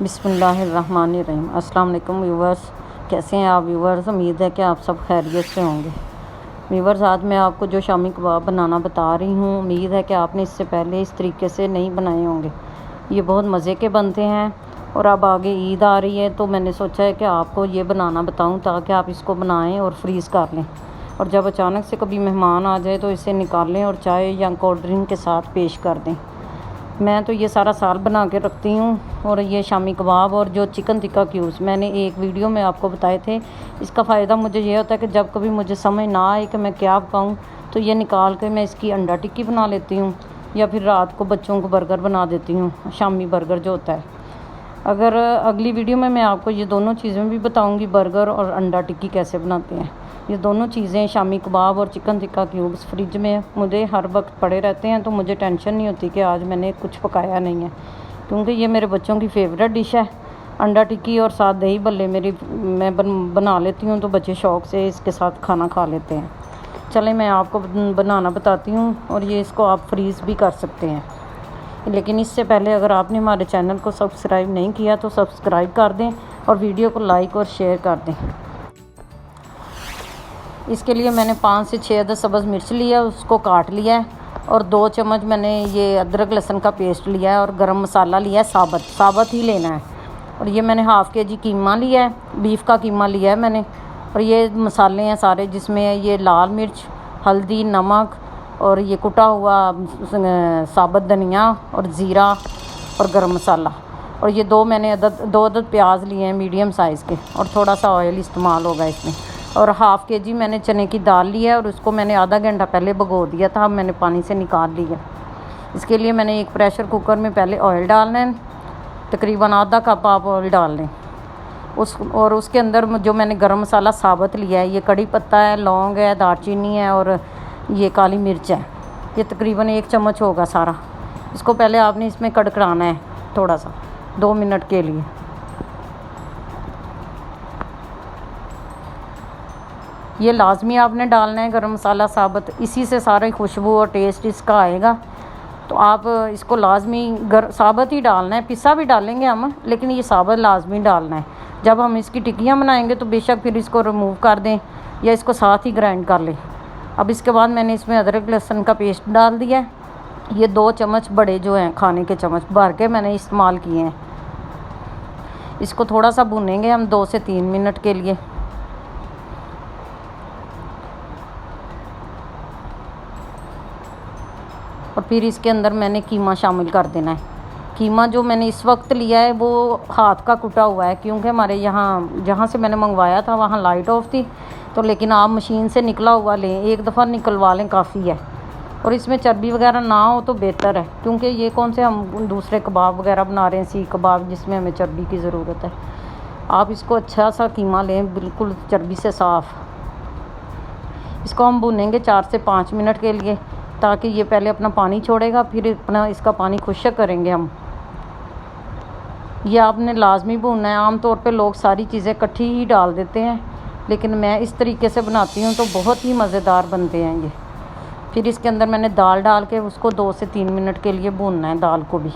बिस्मिल्लाहिर्रहमानिर्रहीम। अस्सलाम वालेकुम व्यूवर्स, कैसे हैं आप व्यूवर्स? उम्मीद है कि आप सब खैरियत से होंगे। व्यूवर्स, आज मैं आपको जो शामी कबाब बनाना बता रही हूँ, उम्मीद है कि आपने इससे पहले इस तरीके से नहीं बनाए होंगे। ये बहुत मज़े के बनते हैं और अब आगे ईद आ रही है तो मैंने सोचा है कि आपको ये बनाना बताऊँ ताकि आप इसको बनाएँ और फ्रीज़ कर लें, और जब अचानक से कभी मेहमान आ जाए तो इसे निकाल लें और चाय या कोल्ड ड्रिंक के साथ पेश कर दें। मैं तो ये सारा साल बना के रखती हूँ। और ये शामी कबाब और जो चिकन टिक्का क्यूब्स मैंने एक वीडियो में आपको बताए थे। इसका फ़ायदा मुझे ये होता है कि जब कभी मुझे समझ ना आए कि मैं क्या पकाऊँ तो ये निकाल के मैं इसकी अंडा टिक्की बना लेती हूँ, या फिर रात को बच्चों को बर्गर बना देती हूँ, शामी बर्गर जो होता है। अगर अगली वीडियो में मैं आपको ये दोनों चीज़ें भी बताऊँगी, बर्गर और अंडा टिक्की कैसे बनाते हैं। ये दोनों चीज़ें शामी कबाब और चिकन टिक्का क्यूब्स फ्रिज में मुझे हर वक्त पड़े रहते हैं, तो मुझे टेंशन नहीं होती कि आज मैंने कुछ पकाया नहीं है, क्योंकि ये मेरे बच्चों की फेवरेट डिश है। अंडा टिक्की और साथ दही भल्ले मैं बना लेती हूँ, तो बच्चे शौक़ से इसके साथ खाना खा लेते हैं। चलें मैं आपको बनाना बताती हूँ, और ये इसको आप फ्रीज़ भी कर सकते हैं। लेकिन इससे पहले अगर आपने हमारे चैनल को सब्सक्राइब नहीं किया तो सब्सक्राइब कर दें और वीडियो को लाइक और शेयर कर दें। इसके लिए मैंने 5 से 6 अदद सब्ज़ मिर्च लिया, उसको काट लिया है, और 2 चम्मच मैंने ये अदरक लहसुन का पेस्ट लिया है, और गरम मसाला लिया है, साबुत ही लेना है। और ये मैंने हाफ़ के जी कीमा लिया है, बीफ का कीमा लिया है मैंने। और ये मसाले हैं सारे, जिसमें ये लाल मिर्च, हल्दी, नमक, और ये कुटा हुआ साबुत धनिया और ज़ीरा और गरम मसाला। और ये 2 अदद प्याज लिए हैं मीडियम साइज़ के, और थोड़ा सा ऑयल इस्तेमाल होगा इसमें। और हाफ़ के जी मैंने चने की दाल ली है, और उसको मैंने आधा घंटा पहले भिगो दिया था, अब मैंने पानी से निकाल लिया। इसके लिए मैंने एक प्रेशर कुकर में पहले ऑयल डालना है, तकरीबन आधा कप आप ऑयल डाल लें। और उसके अंदर जो मैंने गरम मसाला साबुत लिया है, ये कड़ी पत्ता है, लौंग है, दालचीनी है, और ये काली मिर्च है, ये तकरीबन 1 चम्मच होगा सारा। इसको पहले आपने इसमें कड़कड़ाना है थोड़ा सा 2 मिनट के लिए। ये लाजमी आपने डालना है गरम मसाला साबुत, इसी से सारी खुशबू और टेस्ट इसका आएगा। तो आप इसको लाजमी साबुत ही डालना है, पिसा भी डालेंगे हम, लेकिन ये साबुत लाजमी डालना है। जब हम इसकी टिक्कियाँ बनाएंगे तो बेशक फिर इसको रिमूव कर दें या इसको साथ ही ग्राइंड कर लें। अब इसके बाद मैंने इसमें अदरक लहसुन का पेस्ट डाल दिया है। ये 2 चम्मच बड़े जो हैं खाने के चम्मच भर के मैंने इस्तेमाल किए हैं। इसको थोड़ा सा भूनेंगे हम 2 से 3 मिनट के लिए। और फिर इसके अंदर मैंने कीमा शामिल कर देना है। कीमा जो मैंने इस वक्त लिया है वो हाथ का कुटा हुआ है, क्योंकि हमारे जहाँ से मैंने मंगवाया था वहाँ लाइट ऑफ थी, तो लेकिन आप मशीन से निकला हुआ लें, एक दफ़ा निकलवा लें काफ़ी है। और इसमें चर्बी वगैरह ना हो तो बेहतर है, क्योंकि ये कौन से हम दूसरे कबाब वगैरह बना रहे हैं, सीख कबाब, जिसमें हमें चर्बी की ज़रूरत है। आप इसको अच्छा सा कीमा लें, बिल्कुल चर्बी से साफ़। इसको हम भूनेंगे 4 से 5 मिनट के लिए, ताकि ये पहले अपना पानी छोड़ेगा, फिर अपना इसका पानी खुश्क करेंगे हम। ये आपने लाजमी भूनना है। आम तौर पे लोग सारी चीज़ें इकट्ठी ही डाल देते हैं, लेकिन मैं इस तरीके से बनाती हूँ तो बहुत ही मज़ेदार बनते हैं ये। फिर इसके अंदर मैंने दाल डाल के उसको 2 से 3 मिनट के लिए भूनना है, दाल को भी।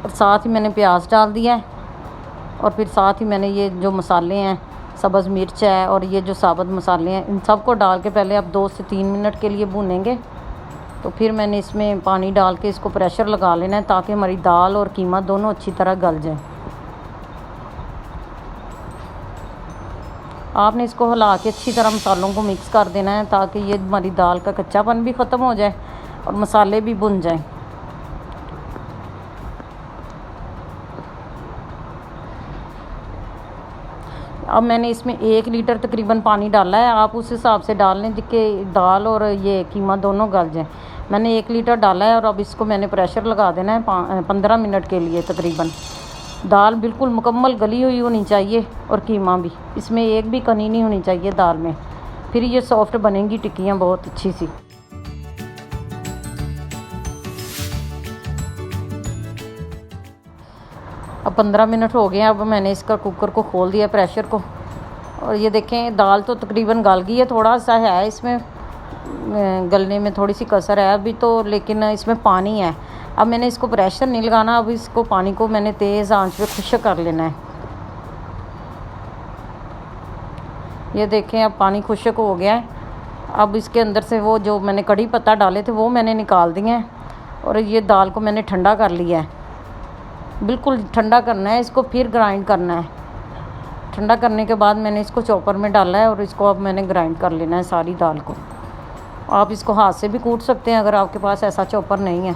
और साथ ही मैंने प्याज डाल दिया है, और फिर साथ ही मैंने ये जो मसाले हैं, सब्ज़ मिर्च है और ये जो साबुत मसाले हैं, इन सब को डाल के पहले आप 2 से 3 मिनट के लिए भूनेंगे। तो फिर मैंने इसमें पानी डाल के इसको प्रेशर लगा लेना है, ताकि हमारी दाल और कीमा दोनों अच्छी तरह गल जाए। आपने इसको हिला के अच्छी तरह मसालों को मिक्स कर देना है, ताकि ये हमारी दाल का कच्चापन भी ख़त्म हो जाए और मसाले भी भुन जाएं। अब मैंने इसमें 1 लीटर तकरीबन पानी डाला है, आप उस हिसाब से डाल लें कि दाल और ये कीमा दोनों गल जाए। मैंने 1 लीटर डाला है, और अब इसको मैंने प्रेशर लगा देना है 15 मिनट के लिए तकरीबन। दाल बिल्कुल मुकम्मल गली हुई होनी चाहिए, और कीमा भी, इसमें एक भी कनी नहीं होनी चाहिए दाल में, फिर ये सॉफ्ट बनेंगी टिक्कियाँ बहुत अच्छी सी। अब 15 मिनट हो गए हैं। अब मैंने इसका कुकर को खोल दिया, प्रेशर को, और ये देखें दाल तो तकरीबन गल गई है। थोड़ा सा है इसमें गलने में थोड़ी सी कसर है अभी तो, लेकिन इसमें पानी है। अब मैंने इसको प्रेशर नहीं लगाना, अब इसको पानी को मैंने तेज़ आंच पे खुश्क कर लेना है। ये देखें अब पानी खुश्क हो गया है। अब इसके अंदर से वो जो मैंने कड़ी पत्ता डाले थे वो मैंने निकाल दिए हैं, और ये दाल को मैंने ठंडा कर लिया है। बिल्कुल ठंडा करना है इसको, फिर ग्राइंड करना है। ठंडा करने के बाद मैंने इसको चॉपर में डाला है और इसको अब मैंने ग्राइंड कर लेना है सारी दाल को। आप इसको हाथ से भी कूट सकते हैं अगर आपके पास ऐसा चॉपर नहीं है।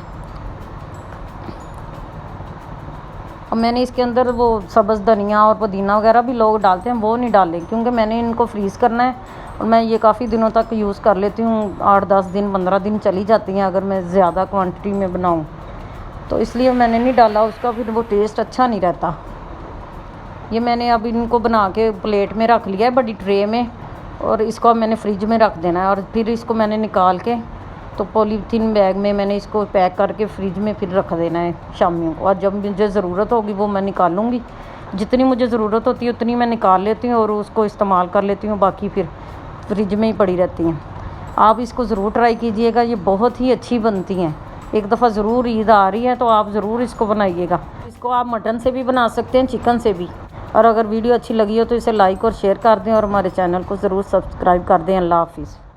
अब मैंने इसके अंदर वो सब्ज़ धनिया और पुदीना वगैरह भी लोग डालते हैं, वो नहीं डाले क्योंकि मैंने इनको फ्रीज़ करना है और मैं ये काफ़ी दिनों तक यूज़ कर लेती हूँ। 8-10 दिन 15 दिन चली जाती हैं अगर मैं ज़्यादा क्वांटिटी में बनाऊँ, तो इसलिए मैंने नहीं डाला उसका, फिर वो टेस्ट अच्छा नहीं रहता। ये मैंने अब इनको बना के प्लेट में रख लिया है बड़ी ट्रे में, और इसको अब मैंने फ्रिज में रख देना है। और फिर इसको मैंने निकाल के तो पॉलीथीन बैग में मैंने इसको पैक करके फ्रिज में फिर रख देना है शामियों को। और जब मुझे ज़रूरत होगी वो मैं निकालूंगी, जितनी मुझे ज़रूरत होती है उतनी मैं निकाल लेती हूँ और उसको इस्तेमाल कर लेती हूँ, बाकी फिर फ्रिज में ही पड़ी रहती हैं। आप इसको ज़रूर ट्राई कीजिएगा, ये बहुत ही अच्छी बनती हैं। एक दफ़ा ज़रूर ईद आ रही है तो आप ज़रूर इसको बनाइएगा। इसको आप मटन से भी बना सकते हैं, चिकन से भी। और अगर वीडियो अच्छी लगी हो तो इसे लाइक और शेयर कर दें और हमारे चैनल को ज़रूर सब्सक्राइब कर दें। अल्लाह हाफिज़।